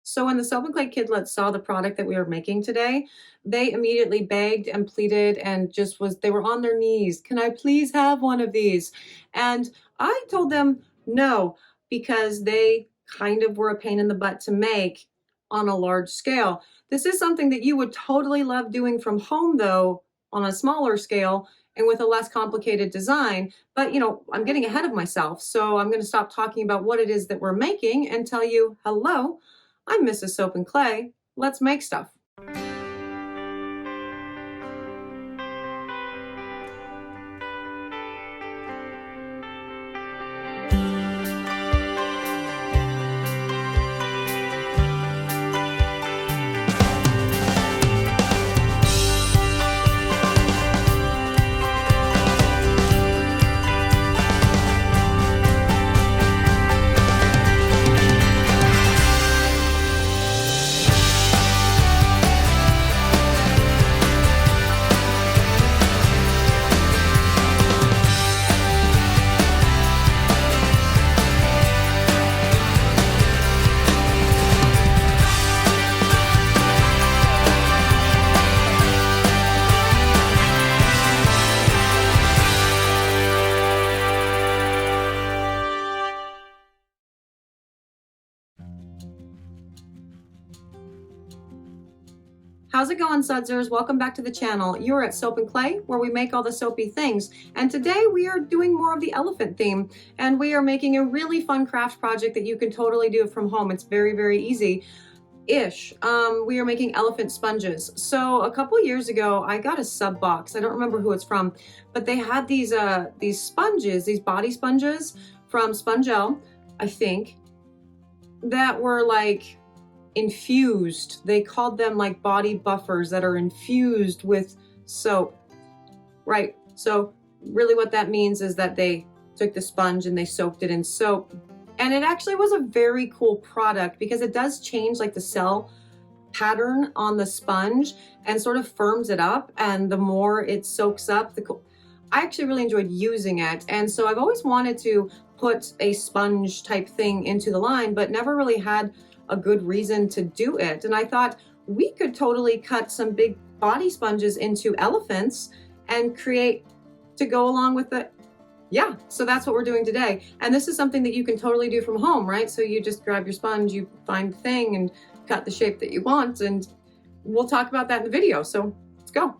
So when the Soap and Clay Kidlets saw the product that we were making today, they immediately begged and pleaded and they were on their knees. Can I please have one of these? And I told them no, because they kind of were a pain in the butt to make on a large scale. This is something that you would totally love doing from home, though, on a smaller scale and with a less complicated design. But, I'm getting ahead of myself. So I'm going to stop talking about what it is that we're making and tell you, hello, I'm Mrs. Soap and Clay. Let's make stuff. How's it going, Sudsers? Welcome back to the channel. You're at Soap and Clay, where we make all the soapy things. And today we are doing more of the elephant theme, and we are making a really fun craft project that you can totally do from home. It's very, very easy-ish. We are making elephant sponges. So a couple years ago, I got a sub box. I don't remember who it's from, but they had these sponges, these body sponges from Spongel, I think, that were like infused. They called them like body buffers that are infused with soap. Right. So really what that means is that they took the sponge and they soaked it in soap. And it actually was a very cool product because it does change like the cell pattern on the sponge and sort of firms it up. And the more it soaks up, I actually really enjoyed using it. And so I've always wanted to put a sponge type thing into the line, but never really had a good reason to do it. And I thought we could totally cut some big body sponges into elephants and create to go along with it. Yeah, so that's what we're doing today. And this is something that you can totally do from home, right? So you just grab your sponge, you find the thing and cut the shape that you want. And we'll talk about that in the video. So let's go.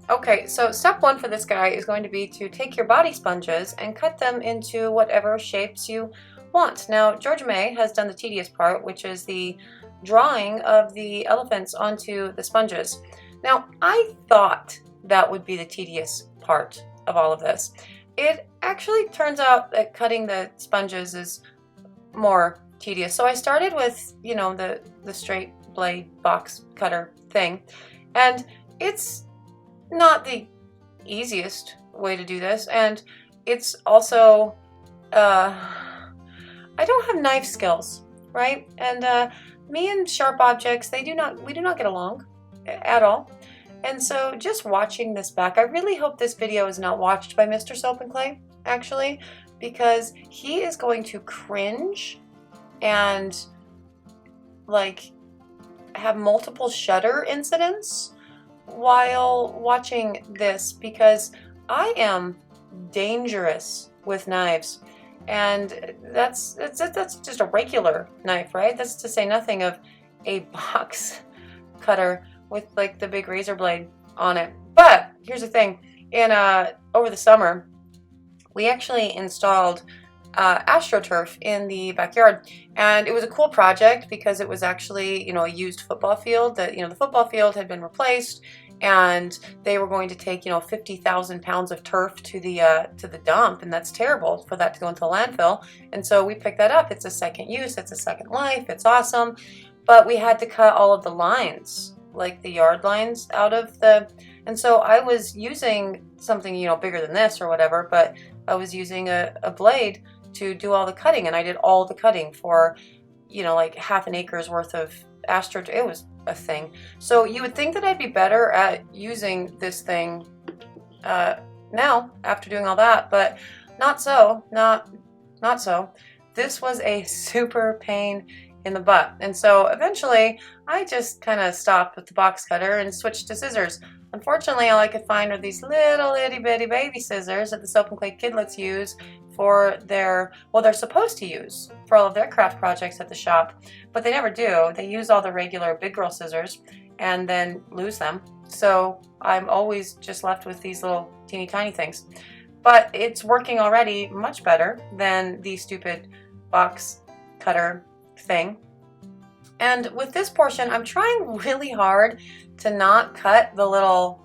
Okay, so step one for this guy is going to be to take your body sponges and cut them into whatever shapes you want. Now, Georgia May has done the tedious part, which is the drawing of the elephants onto the sponges. Now, I thought that would be the tedious part of all of this. It actually turns out that cutting the sponges is more tedious. So I started with, the straight blade box cutter thing, and it's not the easiest way to do this, and it's also I don't have knife skills, right? And me and sharp objects, we do not get along at all. And so just watching this back, I really hope this video is not watched by Mr. Soap and Clay, actually, because he is going to cringe and like have multiple shudder incidents while watching this, because I am dangerous with knives, and that's just a regular knife, right? That's to say nothing of a box cutter with like the big razor blade on it. But here's the thing: over the summer, we actually installed AstroTurf in the backyard, and it was a cool project because it was actually a used football field that the football field had been replaced, and they were going to take 50,000 pounds of turf to the dump, and that's terrible for that to go into the landfill. And so we picked that up. It's a second use, it's a second life, it's awesome. But we had to cut all of the lines, like the yard lines, out of and so I was using something bigger than this or whatever, but I was using a blade to do all the cutting, and I did all the cutting for like half an acre's worth of Astro. It was a thing. So you would think that I'd be better at using this thing now after doing all that, but not so. Not not so. This was a super pain in the butt. And so eventually I just kind of stopped with the box cutter and switched to scissors. Unfortunately, all I could find are these little itty bitty baby scissors that the Soap and Clay kidlets use for their, well, they're supposed to use for all of their craft projects at the shop, but they never do. They use all the regular big girl scissors and then lose them. So I'm always just left with these little teeny tiny things. But it's working already much better than the stupid box cutter thing. And with this portion, I'm trying really hard to not cut the little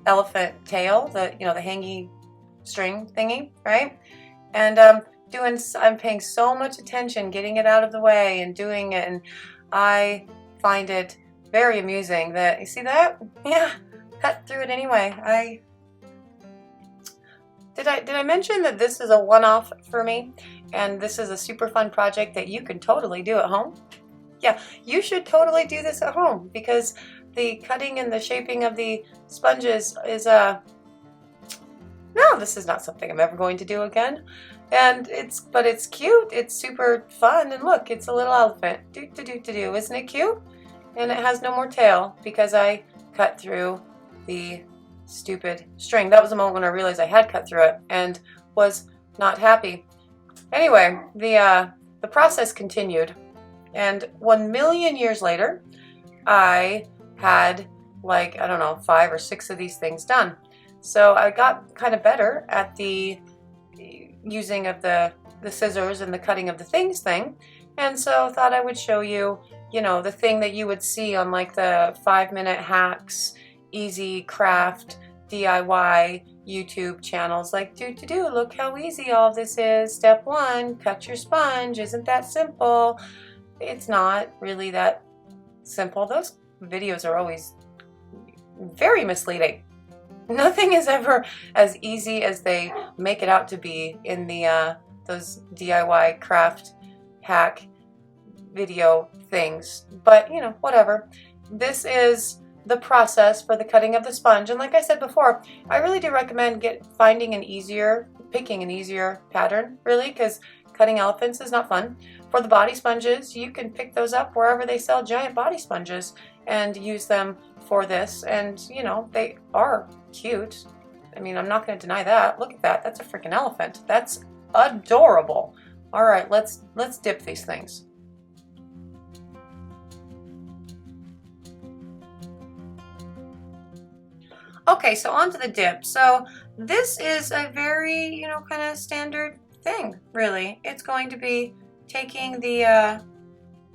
elephant tail, the hangy string thingy, right? And I'm paying so much attention getting it out of the way and doing it, and I find it very amusing that, you see that? Yeah, cut through it anyway. Did I mention that this is a one-off for me, and this is a super fun project that you can totally do at home? Yeah, you should totally do this at home, because the cutting and the shaping of the sponges is no, this is not something I'm ever going to do again. And but it's cute, it's super fun, and look, it's a little elephant. Isn't it cute? And it has no more tail because I cut through the stupid string. That was the moment when I realized I had cut through it and was not happy. Anyway, the process continued, and 1,000,000 years later, I had, like, I don't know, 5 or 6 of these things done. So I got kind of better at the using of the scissors and the cutting of the things thing, and so thought I would show you, the thing that you would see on like the 5-minute hacks, easy craft, DIY YouTube channels, like look how easy all this is. Step 1, cut your sponge. Isn't that simple? It's not really that simple. Those videos are always very misleading. Nothing is ever as easy as they make it out to be in the those DIY craft hack video things. But whatever. This is the process for the cutting of the sponge, and like I said before, I really do recommend picking an easier pattern, really, because cutting elephants is not fun. For the body sponges, you can pick those up wherever they sell giant body sponges and use them for this, and they are cute. I mean, I'm not going to deny that. Look at that. That's a freaking elephant. That's adorable. All right, let's dip these things. Okay, so on to the dip. So this is a very, kind of standard thing, really. It's going to be taking the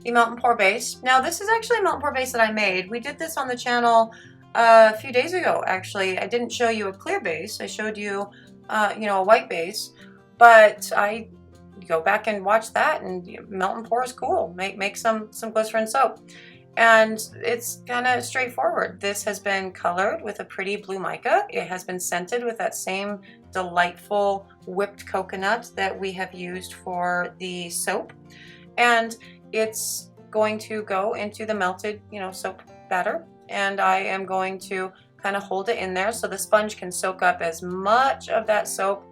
melt and pour base. Now, this is actually a melt and pour base that I made. We did this on the channel a few days ago, actually. I didn't show you a clear base. I showed you, a white base, but I go back and watch that, and melt and pour is cool. Make some glycerin soap. And it's kind of straightforward. This has been colored with a pretty blue mica. It has been scented with that same delightful whipped coconut that we have used for the soap. And it's going to go into the melted, soap batter. And I am going to kind of hold it in there so the sponge can soak up as much of that soap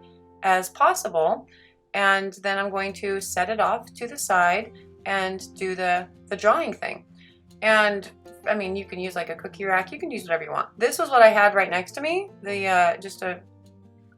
as possible. And then I'm going to set it off to the side and do the drawing thing. And I mean, you can use like a cookie rack, you can use whatever you want. This was what I had right next to me, the just a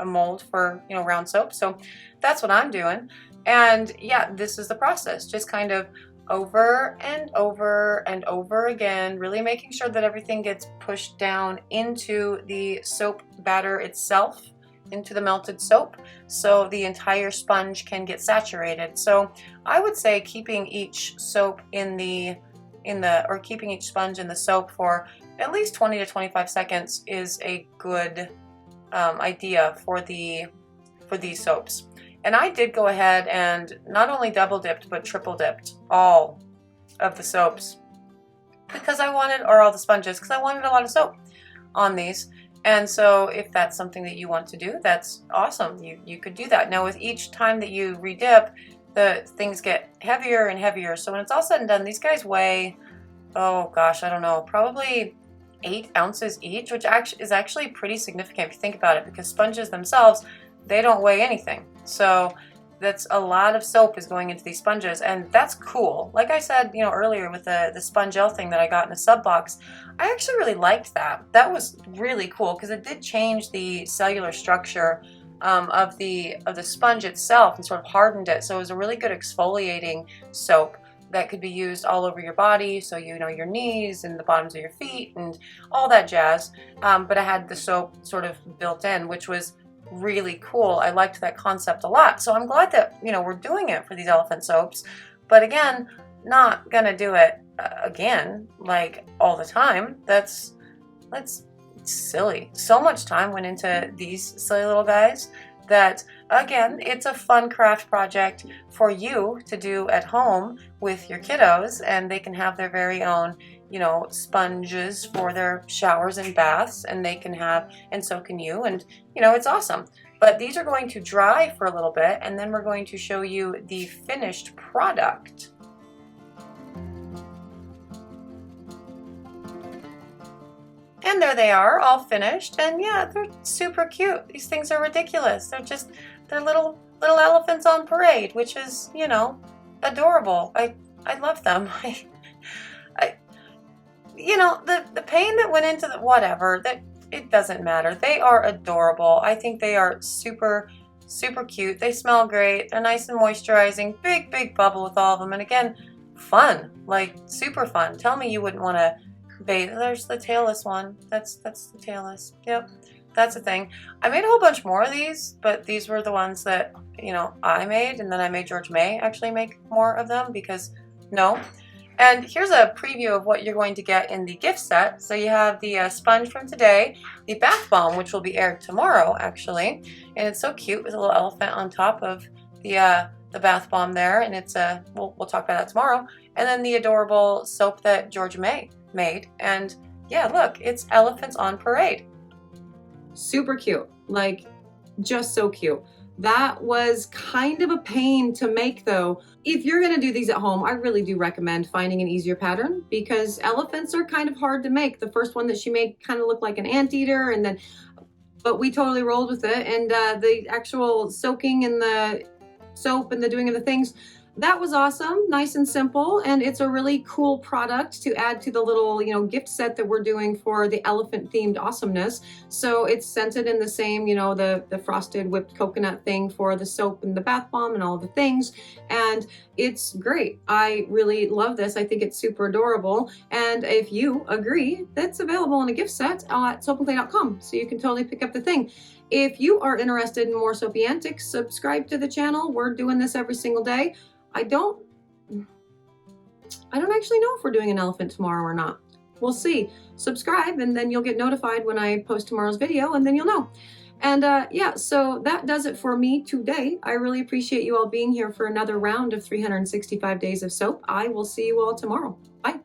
mold for round soap. So that's what I'm doing. And yeah, this is the process, just kind of over and over and over again, really making sure that everything gets pushed down into the soap batter itself, into the melted soap, so the entire sponge can get saturated. So I would say keeping each soap or keeping each sponge in the soap for at least 20 to 25 seconds is a good idea for these soaps. And I did go ahead and not only double dipped but triple dipped all of the soaps because I wanted, or all the sponges, because I wanted a lot of soap on these. And so if that's something that you want to do, that's awesome. You could do that. Now with each time that you redip, the things get heavier and heavier. So when it's all said and done, these guys weigh, oh gosh, I don't know, probably 8 ounces each, which is actually pretty significant if you think about it, because sponges themselves, they don't weigh anything. So that's a lot of soap is going into these sponges, and that's cool. Like I said, you know, earlier with the sponge gel thing that I got in a sub box, I actually really liked that. That was really cool because it did change the cellular structure of the sponge itself and sort of hardened it. So it was a really good exfoliating soap that could be used all over your body, so you know, your knees and the bottoms of your feet and all that jazz. But I had the soap sort of built in, which was really cool. I liked that concept a lot. So I'm glad that, you know, we're doing it for these elephant soaps. But again, not gonna do it again, like all the time. That's silly. So much time went into these silly little guys that, again, it's a fun craft project for you to do at home with your kiddos, and they can have their very own, you know, sponges for their showers and baths, and they can have, and so can you, and you know, it's awesome. But these are going to dry for a little bit, and then we're going to show you the finished product. And there they are, all finished, and yeah, they're super cute. These things are ridiculous. They're little elephants on parade, which is, you know, adorable. I love them. You know, the pain that went into the whatever, that it doesn't matter. They are adorable. I think they are super cute. They smell great. They're nice and moisturizing. Big bubble with all of them, and again, fun, like super fun. Tell me you wouldn't want to bathe. There's the tailless one. That's the tailless. Yep, that's the thing. I made a whole bunch more of these, but these were the ones that, you know, I made, and then I made George May actually make more of them because no. And here's a preview of what you're going to get in the gift set. So you have the sponge from today, the bath bomb, which will be aired tomorrow actually, and it's so cute with a little elephant on top of the bath bomb there, and it's we'll talk about that tomorrow. And then the adorable soap that George May made, and yeah, look, it's elephants on parade. Super cute, like just so cute. That was kind of a pain to make though. If you're gonna do these at home, I really do recommend finding an easier pattern because elephants are kind of hard to make. The first one that she made kind of looked like an anteater, and then, but we totally rolled with it. And the actual soaking and the soap and the doing of the things, that was awesome, nice and simple, and it's a really cool product to add to the little, you know, gift set that we're doing for the elephant themed awesomeness. So it's scented in the same, you know, the frosted whipped coconut thing for the soap and the bath bomb and all the things, and it's great. I really love this. I think it's super adorable, and if you agree, that's available in a gift set at soapandclay.com, so you can totally pick up the thing. If you are interested in more Soapy antics, subscribe to the channel. We're doing this every single day. I don't actually know if we're doing an elephant tomorrow or not. We'll see. Subscribe, and then you'll get notified when I post tomorrow's video, and then you'll know. And yeah, so that does it for me today. I really appreciate you all being here for another round of 365 days of soap. I will see you all tomorrow. Bye.